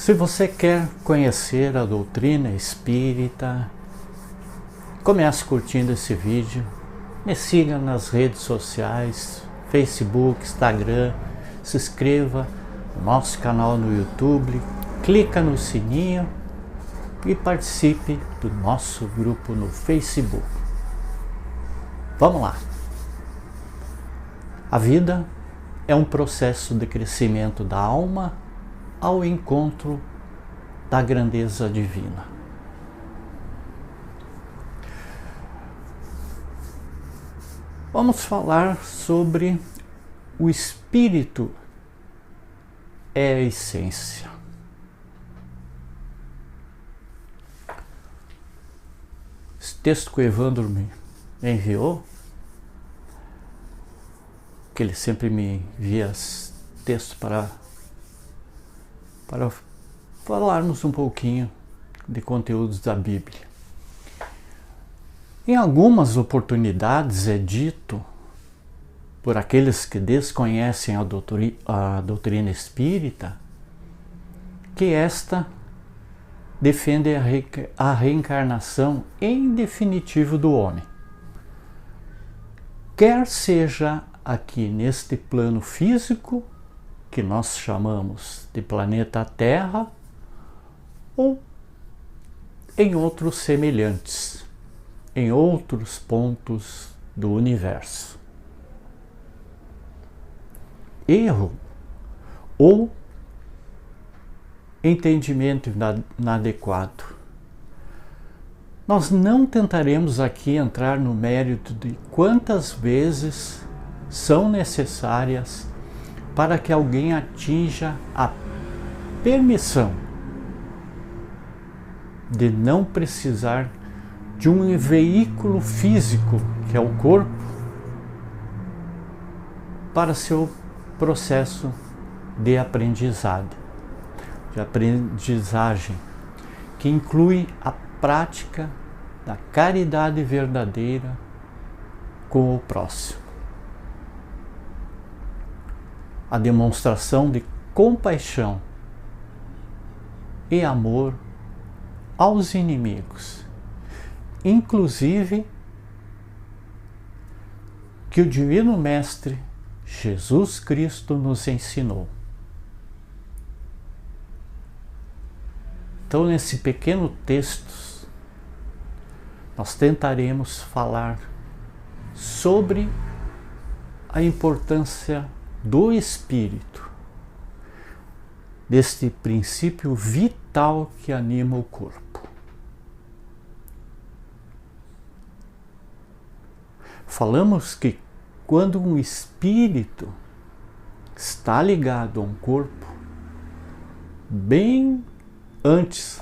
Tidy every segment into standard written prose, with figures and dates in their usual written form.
Se você quer conhecer a doutrina espírita, comece curtindo esse vídeo, me siga nas redes sociais, Facebook, Instagram, se inscreva no nosso canal no YouTube, clica no sininho e participe do nosso grupo no Facebook. Vamos lá! A vida é um processo de crescimento da alma ao encontro da grandeza divina. Vamos falar sobre o espírito é a essência. Esse texto que o Evandro me enviou, que ele sempre me envia textos para falarmos um pouquinho de conteúdos da Bíblia. Em algumas oportunidades é dito por aqueles que desconhecem a doutrina espírita que esta defende a reencarnação em definitivo do homem, quer seja aqui neste plano físico que nós chamamos de planeta Terra, ou em outros semelhantes, em outros pontos do universo. Erro ou entendimento inadequado. Nós não tentaremos aqui entrar no mérito de quantas vezes são necessárias para que alguém atinja a permissão de não precisar de um veículo físico, que é o corpo, para seu processo de aprendizagem, que inclui a prática da caridade verdadeira com o próximo, a demonstração de compaixão e amor aos inimigos, inclusive que o Divino Mestre Jesus Cristo nos ensinou. Então, nesse pequeno texto, nós tentaremos falar sobre a importância do espírito, deste princípio vital que anima o corpo. Falamos que quando um espírito está ligado a um corpo, bem antes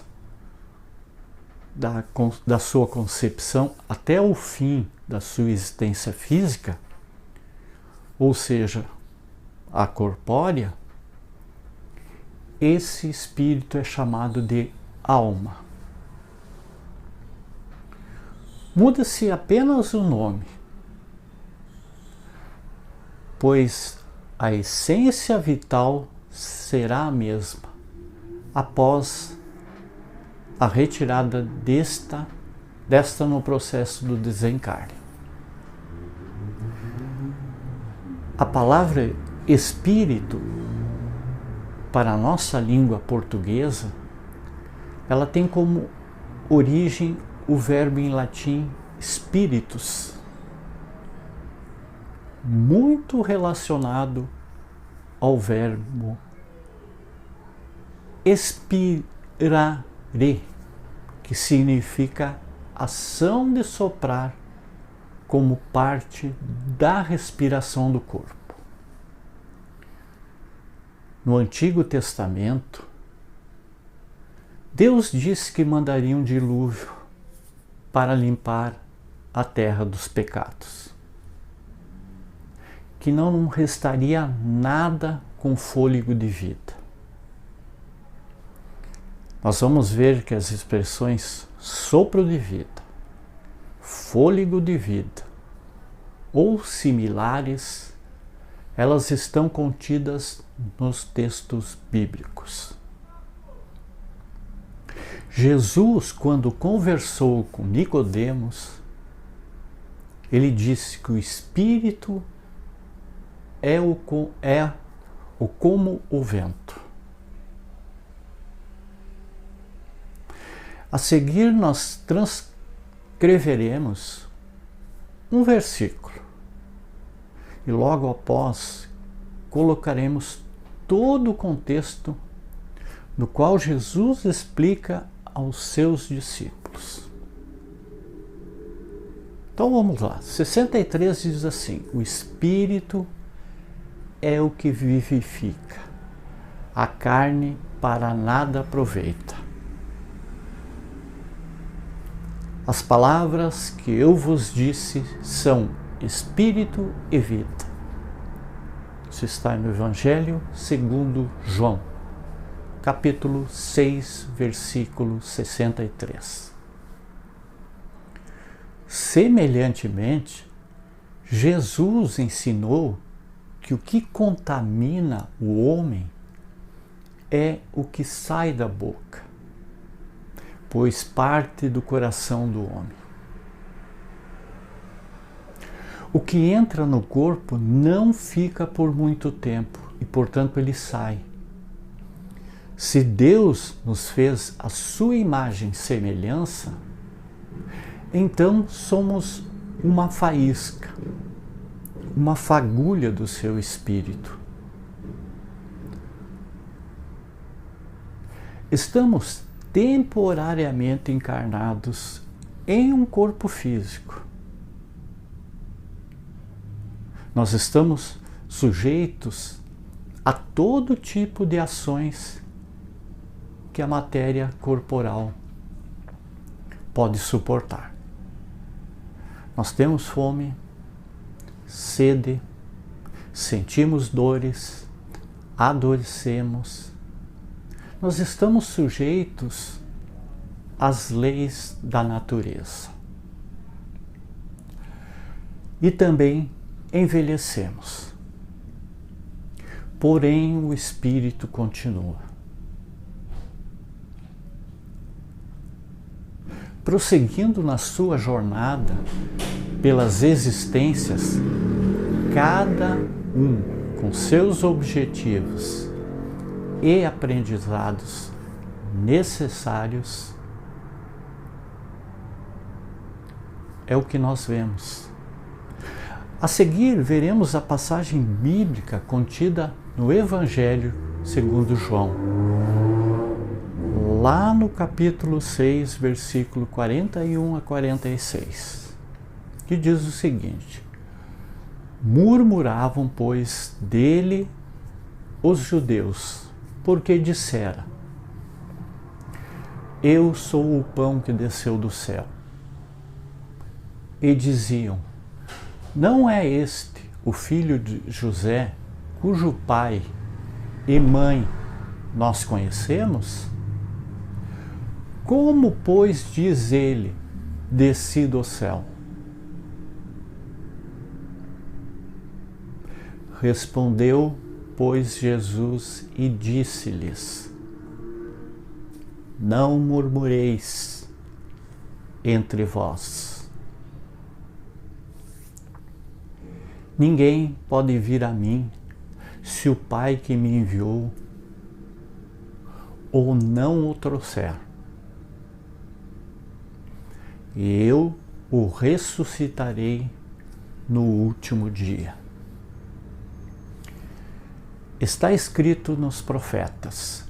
da sua concepção até o fim da sua existência física, ou seja, a corpórea, esse espírito é chamado de alma. Muda-se apenas o nome, pois a essência vital será a mesma após a retirada desta no processo do desencarne. A palavra espírito, para a nossa língua portuguesa, ela tem como origem o verbo em latim spiritus, muito relacionado ao verbo expirare, que significa ação de soprar como parte da respiração do corpo. No Antigo Testamento, Deus disse que mandaria um dilúvio para limpar a terra dos pecados, que não restaria nada com fôlego de vida. Nós vamos ver que as expressões sopro de vida, fôlego de vida ou similares, elas estão contidas nos textos bíblicos. Jesus, quando conversou com Nicodemos, ele disse que o Espírito é como o vento. A seguir, nós transcreveremos um versículo e logo após colocaremos todo o contexto no qual Jesus explica aos seus discípulos. Então vamos lá. 63 diz assim: o Espírito é o que vivifica, a carne para nada aproveita. As palavras que eu vos disse são Espírito e vida. Isso está no Evangelho segundo João, capítulo 6, versículo 63. Semelhantemente, Jesus ensinou que o que contamina o homem é o que sai da boca, pois parte do coração do homem. O que entra no corpo não fica por muito tempo e, portanto, ele sai. Se Deus nos fez a sua imagem e semelhança, então somos uma faísca, uma fagulha do seu Espírito. Estamos temporariamente encarnados em um corpo físico. Nós estamos sujeitos a todo tipo de ações que a matéria corporal pode suportar. Nós temos fome, sede, sentimos dores, adoecemos. Nós estamos sujeitos às leis da natureza. E também envelhecemos. Porém, o Espírito continua. Prosseguindo na sua jornada pelas existências, cada um com seus objetivos e aprendizados necessários, é o que nós vemos. A seguir, veremos a passagem bíblica contida no Evangelho segundo João, lá no capítulo 6, versículo 41 a 46, que diz o seguinte: murmuravam, pois, dele os judeus, porque dissera: eu sou o pão que desceu do céu. E diziam: não é este o filho de José, cujo pai e mãe nós conhecemos? Como, pois, diz ele, desci do céu? Respondeu, pois, Jesus e disse-lhes: não murmureis entre vós. Ninguém pode vir a mim se o Pai que me enviou ou não o trouxer. E eu o ressuscitarei no último dia. Está escrito nos profetas: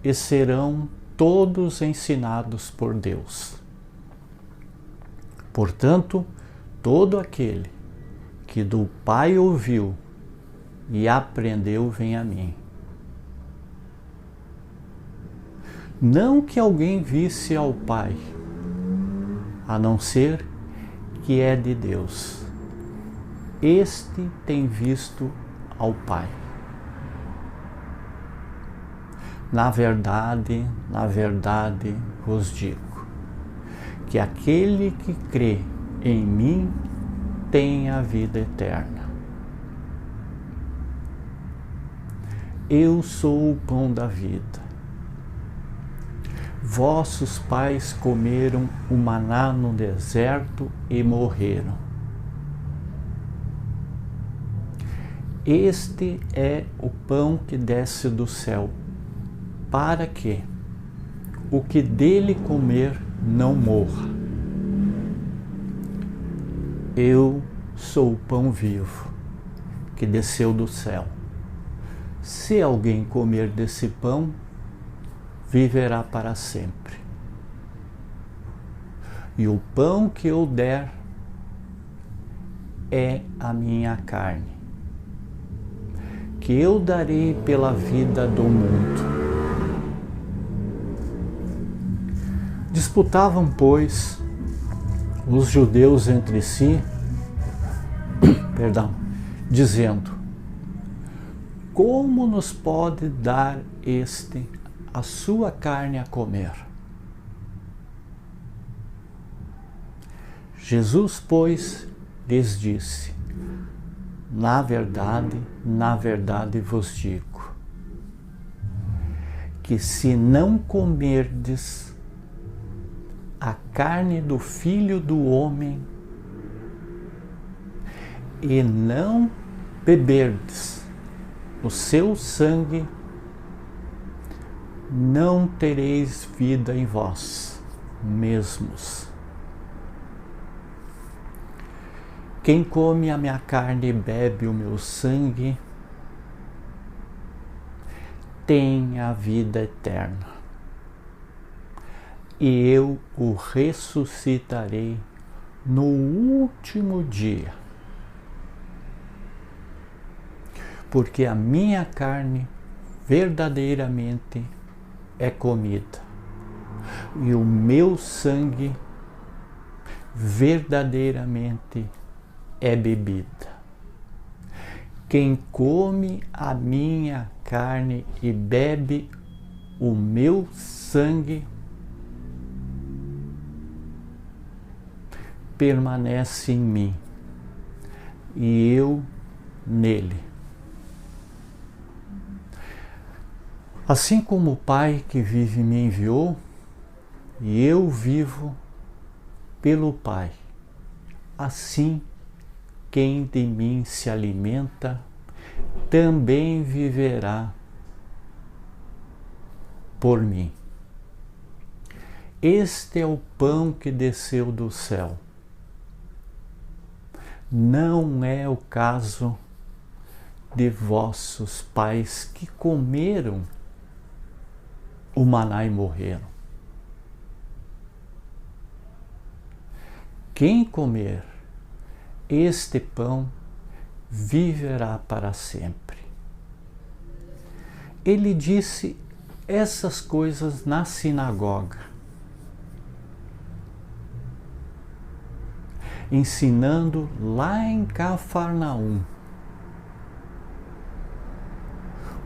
e serão todos ensinados por Deus. Portanto, todo aquele que do Pai ouviu e aprendeu vem a mim. Não que alguém visse ao Pai, a não ser que é de Deus. Este tem visto ao Pai. Na verdade vos digo, que aquele que crê em mim tem a vida eterna. Eu sou o pão da vida. Vossos pais comeram o maná no deserto e morreram. Este é o pão que desce do céu, para que o que dele comer não morra. Eu sou o pão vivo que desceu do céu. Se alguém comer desse pão, viverá para sempre. E o pão que eu der é a minha carne, que eu darei pela vida do mundo. Disputavam, pois, os judeus entre si, dizendo: como nos pode dar este a sua carne a comer? Jesus, pois, lhes disse: na verdade vos digo, que se não comerdes a carne do Filho do Homem e não beberdes o seu sangue, não tereis vida em vós mesmos. Quem come a minha carne e bebe o meu sangue tem a vida eterna, e eu o ressuscitarei no último dia. Porque a minha carne verdadeiramente é comida, e o meu sangue verdadeiramente é bebida. Quem come a minha carne e bebe o meu sangue permanece em mim e eu nele. Assim como o Pai que vive me enviou, e eu vivo pelo Pai, assim quem de mim se alimenta também viverá por mim. Este é o pão que desceu do céu. Não é o caso de vossos pais que comeram o maná e morreram. Quem comer este pão viverá para sempre. Ele disse essas coisas na sinagoga, ensinando lá em Cafarnaum.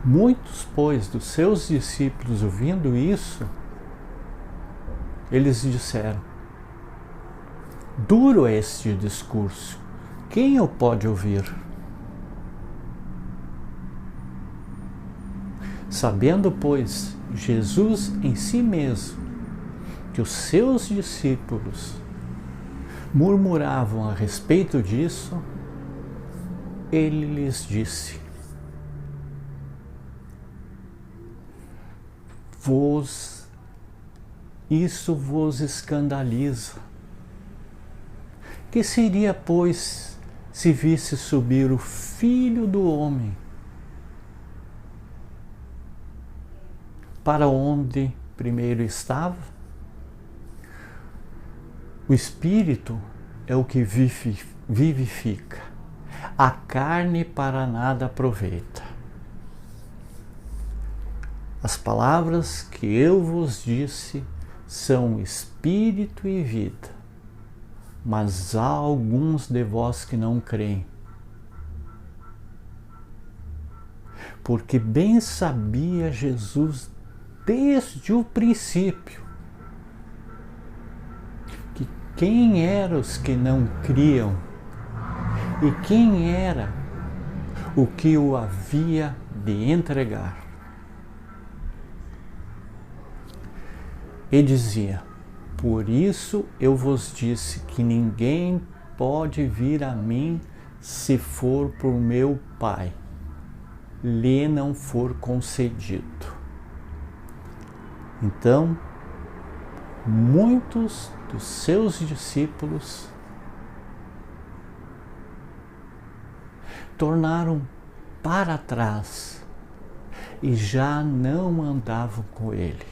Muitos, pois, dos seus discípulos, ouvindo isso, eles disseram: duro é este discurso, quem o pode ouvir? Sabendo, pois, Jesus em si mesmo que os seus discípulos murmuravam a respeito disso, ele lhes disse: isso vos escandaliza. Que seria, pois, se visse subir o Filho do Homem para onde primeiro estava? O Espírito é o que vivifica, a carne para nada aproveita. As palavras que eu vos disse são espírito e vida, mas há alguns de vós que não creem. Porque bem sabia Jesus desde o princípio que quem eram os que não criam e quem era o que o havia de entregar. e dizia: por isso eu vos disse que ninguém pode vir a mim se for por meu Pai lhe não for concedido. Então, muitos dos seus discípulos tornaram para trás e já não andavam com ele.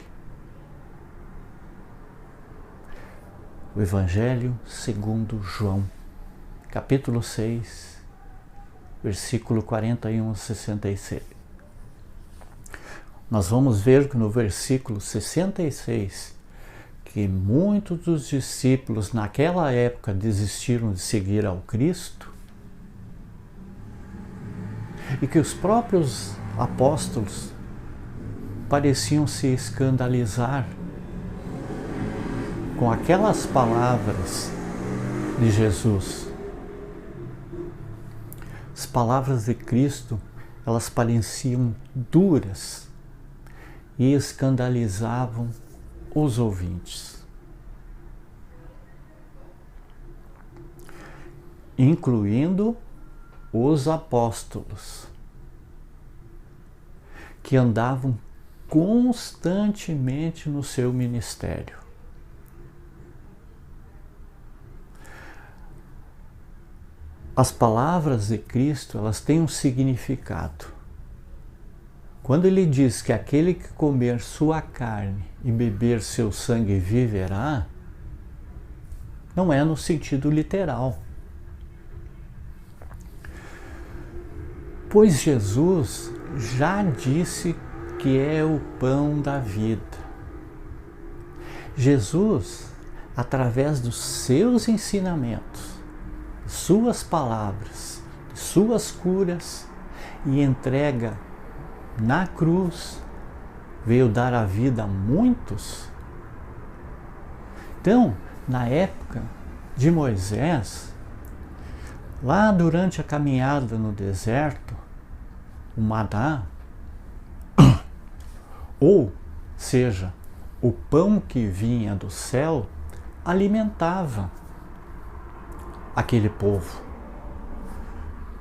O Evangelho segundo João, capítulo 6, versículo 41 a 66. Nós vamos ver que no versículo 66, que muitos dos discípulos naquela época desistiram de seguir ao Cristo, e que os próprios apóstolos pareciam se escandalizar com aquelas palavras de Jesus. As palavras de Cristo, elas pareciam duras e escandalizavam os ouvintes, incluindo os apóstolos, que andavam constantemente no seu ministério. As palavras de Cristo, elas têm um significado. Quando ele diz que aquele que comer sua carne e beber seu sangue viverá, não é no sentido literal. Pois Jesus já disse que é o pão da vida. Jesus, através dos seus ensinamentos, suas palavras, suas curas e entrega na cruz, veio dar a vida a muitos. Então, na época de Moisés, lá durante a caminhada no deserto, o maná, ou seja, o pão que vinha do céu, alimentava aquele povo.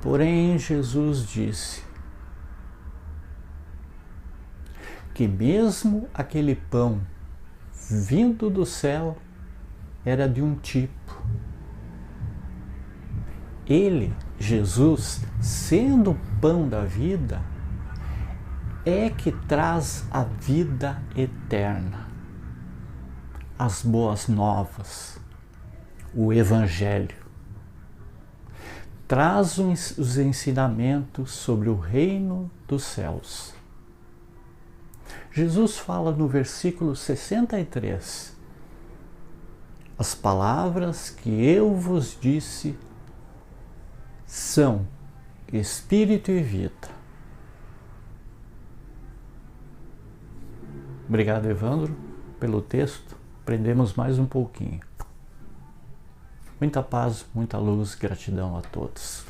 Porém, Jesus disse que mesmo aquele pão vindo do céu era de um tipo. Ele, Jesus, sendo o pão da vida, é que traz a vida eterna, as boas novas, o Evangelho. Traz os ensinamentos sobre o reino dos céus. Jesus fala no versículo 63, as palavras que eu vos disse são espírito e vida. Obrigado, Evandro, pelo texto. Aprendemos mais um pouquinho. Muita paz, muita luz, gratidão a todos.